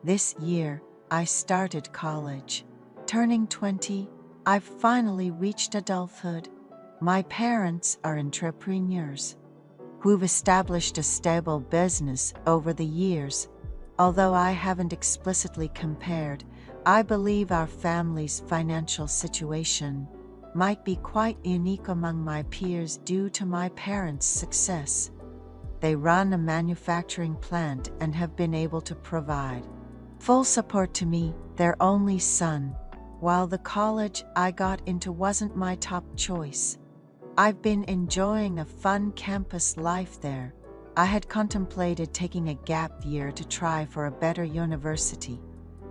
This year, I started college. Turning 20, I've finally reached adulthood. My parents are entrepreneurs who've established a stable business over the years. Although I haven't explicitly compared, I believe our family's financial situation might be quite unique among my peers due to my parents' success. They run a manufacturing plant and have been able to provide full support to me, their only son, while the college I got into wasn't my top choice. I've been enjoying a fun campus life there. I had contemplated taking a gap year to try for a better university,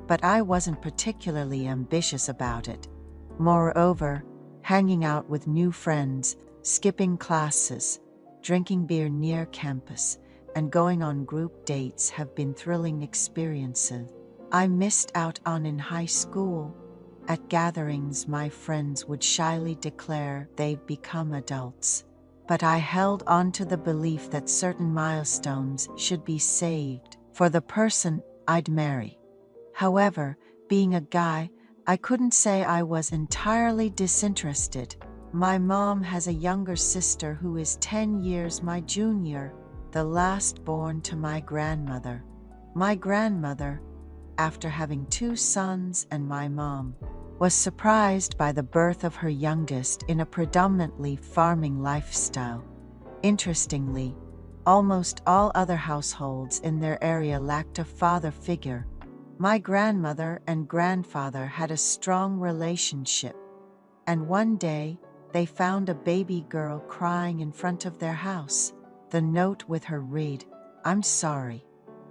but I wasn't particularly ambitious about it. Moreover, hanging out with new friends, skipping classes, drinking beer near campus, and going on group dates have been thrilling experiences I missed out on in high school. At gatherings, my friends would shyly declare they've become adults, but I held on to the belief that certain milestones should be saved for the person I'd marry. However, being a guy, I couldn't say I was entirely disinterested. My mom has a younger sister who is 10 years my junior, the last born to my grandmother. My grandmother, after having 2 sons and my mom, was surprised by the birth of her youngest in a predominantly farming lifestyle. Interestingly, almost all other households in their area lacked a father figure. My grandmother and grandfather had a strong relationship, and one day they found a baby girl crying in front of their house. The note with her read, "I'm sorry.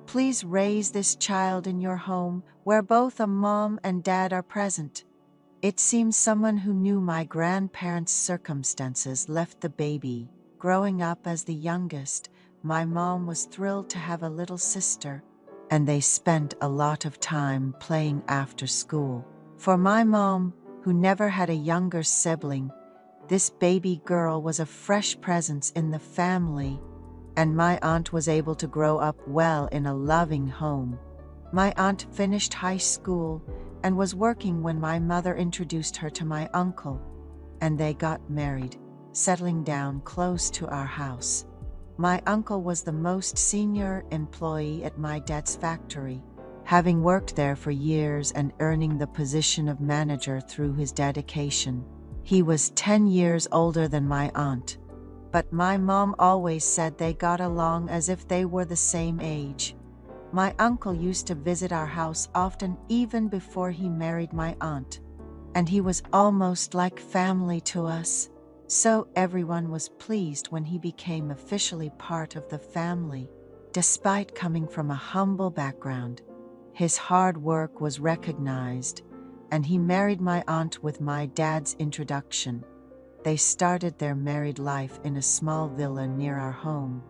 Please raise this child in your home where both a mom and dad are present." It seems someone who knew my grandparents' circumstances left the baby. Growing up as the youngest, my mom was thrilled to have a little sister, and they spent a lot of time playing after school. For my mom, who never had a younger sibling, this baby girl was a fresh presence in the family, and my aunt was able to grow up well in a loving home. My aunt finished high school and was working when my mother introduced her to my uncle, and they got married, settling down close to our house. My uncle was the most senior employee at my dad's factory, having worked there for years and earning the position of manager through his dedication. He was 10 years older than my aunt, but my mom always said they got along as if they were the same age. My uncle used to visit our house often, even before he married my aunt, and he was almost like family to us. So everyone was pleased when he became officially part of the family. Despite coming from a humble background, his hard work was recognized, and he married my aunt with my dad's introduction. They started their married life in a small villa near our home,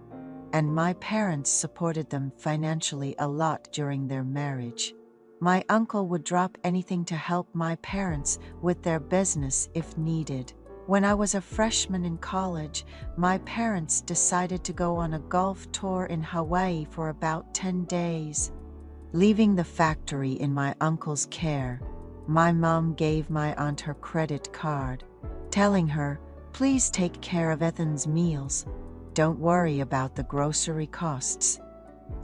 and my parents supported them financially a lot during their marriage. My uncle would drop anything to help my parents with their business if needed. When I was a freshman in college, my parents decided to go on a golf tour in Hawaii for about 10 days. Leaving the factory in my uncle's care, my mom gave my aunt her credit card, telling her, "Please take care of Ethan's meals. Don't worry about the grocery costs.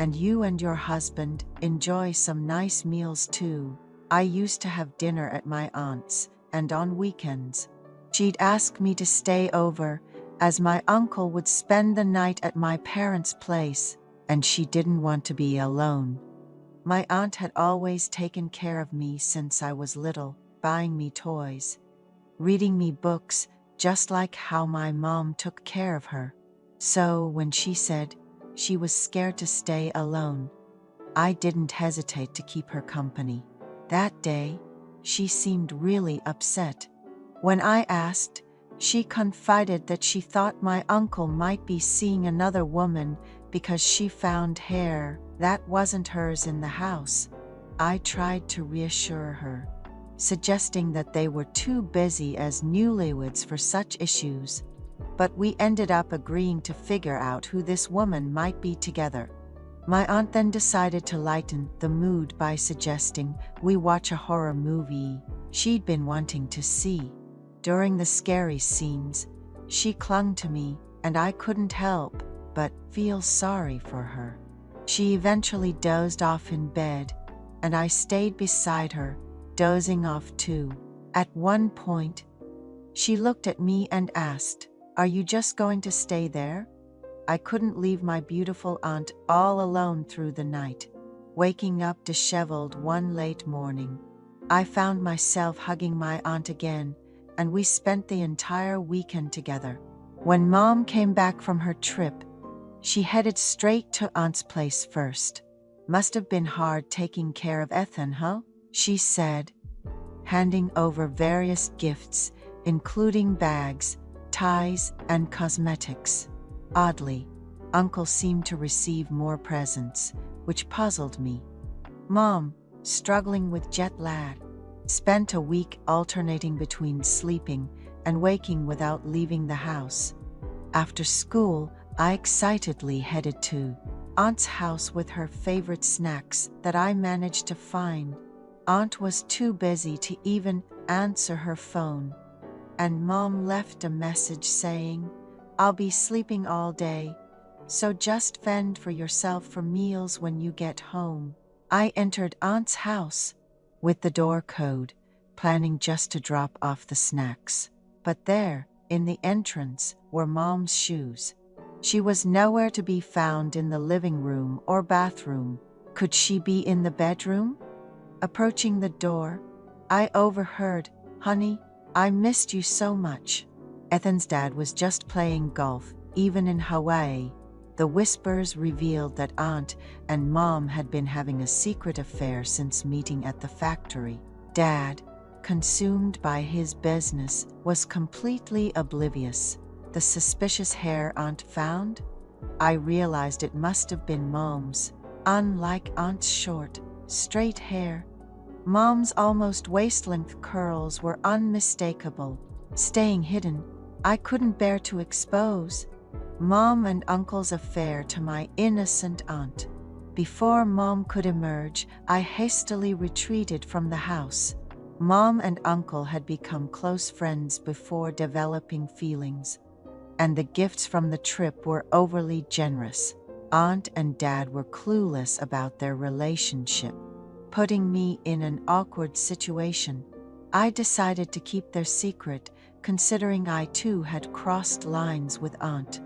And you and your husband enjoy some nice meals too." I used to have dinner at my aunt's, and on weekends, she'd ask me to stay over, as my uncle would spend the night at my parents' place, and she didn't want to be alone. My aunt had always taken care of me since I was little, buying me toys, reading me books, just like how my mom took care of her. So when she said she was scared to stay alone, I didn't hesitate to keep her company. That day, she seemed really upset. When I asked, she confided that she thought my uncle might be seeing another woman because she found hair that wasn't hers in the house. I tried to reassure her, suggesting that they were too busy as newlyweds for such issues, but we ended up agreeing to figure out who this woman might be together. My aunt then decided to lighten the mood by suggesting we watch a horror movie she'd been wanting to see. During the scary scenes, she clung to me, and I couldn't help but feel sorry for her. She eventually dozed off in bed, and I stayed beside her, dozing off too. At one point, she looked at me and asked, "Are you just going to stay there?" I couldn't leave my beautiful aunt all alone through the night. Waking up disheveled one late morning, I found myself hugging my aunt again, and we spent the entire weekend together. When Mom came back from her trip, she headed straight to Aunt's place first. "Must have been hard taking care of Ethan, huh?" she said, handing over various gifts, including bags, ties, and cosmetics. Oddly, Uncle seemed to receive more presents, which puzzled me. Mom, struggling with jet lag, spent a week alternating between sleeping and waking without leaving the house. After school, I excitedly headed to Aunt's house with her favorite snacks that I managed to find. Aunt was too busy to even answer her phone, and Mom left a message saying, "I'll be sleeping all day, so just fend for yourself for meals when you get home." I entered Aunt's house with the door code, planning just to drop off the snacks. But there, in the entrance, were Mom's shoes. She was nowhere to be found in the living room or bathroom. Could she be in the bedroom? Approaching the door, I overheard, "Honey, I missed you so much." Ethan's dad was just playing golf, even in Hawaii. The whispers revealed that Aunt and Mom had been having a secret affair since meeting at the factory. Dad, consumed by his business, was completely oblivious. The suspicious hair Aunt found? I realized it must have been Mom's. Unlike Aunt's short, straight hair, Mom's almost waist-length curls were unmistakable. Staying hidden, I couldn't bear to expose Mom and Uncle's affair to my innocent aunt. Before Mom could emerge, I hastily retreated from the house. Mom and Uncle had become close friends before developing feelings, and the gifts from the trip were overly generous. Aunt and Dad were clueless about their relationship, putting me in an awkward situation. I decided to keep their secret, considering I too had crossed lines with Aunt.